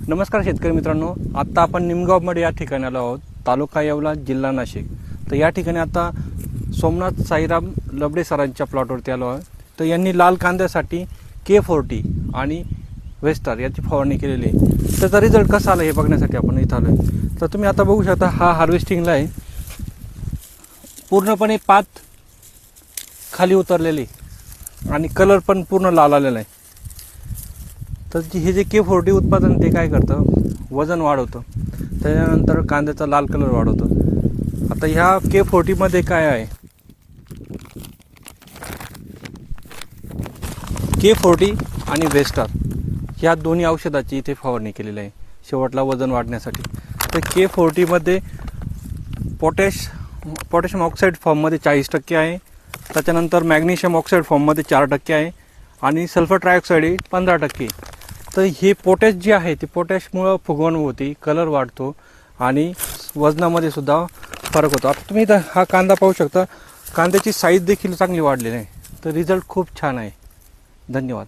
नमस्कार शेतकरी मित्रांनो, आता आपण निमगावमध्ये या ठिकाणी आलो आहोत, तालुका येवला, जिल्हा नाशिक। तर या ठिकाणी आता सोमनाथ साईराम लबडे सरांच्या प्लॉटवरती आलो आहे। तर यांनी लाल कांद्यासाठी K40 आणि वेस्टर याची फवारणी केलेली आहे। त्याचा रिझल्ट कसा आला हे बघण्यासाठी आपण इथं आलो आहे। तर तुम्ही आता बघू शकता, हा हार्वेस्टिंगला आहे, पूर्णपणे पात खाली उतरलेली आणि कलर पण पूर्ण लाल आलेला आहे। तर हे जे K40 उत्पादन ते काय करतं, वजन वाढवतं, त्याच्यानंतर कांद्याचा लाल कलर वाढवतं। आता ह्या K40 मध्ये काय आहे, K40 आणि वेस्टर ह्या दोन्ही औषधाची इथे फवारणी केलेली आहे शेवटला वजन वाढण्यासाठी। तर K40 मध्ये पोटॅशियम ऑक्साईड फॉर्ममध्ये 40% आहे, त्याच्यानंतर मॅग्नेशियम ऑक्साईड फॉर्ममध्ये 4% आहे आणि सल्फर ट्रायऑक्साईड 15%। तर हे पोटॅश जे आहे ते पोटॅशमुळे फुगवण होती, कलर वाढतो आणि वजनामध्ये सुद्धा फरक होतो। आता तुम्ही हा कांदा पाहू शकता, कांद्याची साईज देखील चांगली वाढलेली आहे। तर रिझल्ट खूप छान आहे। धन्यवाद।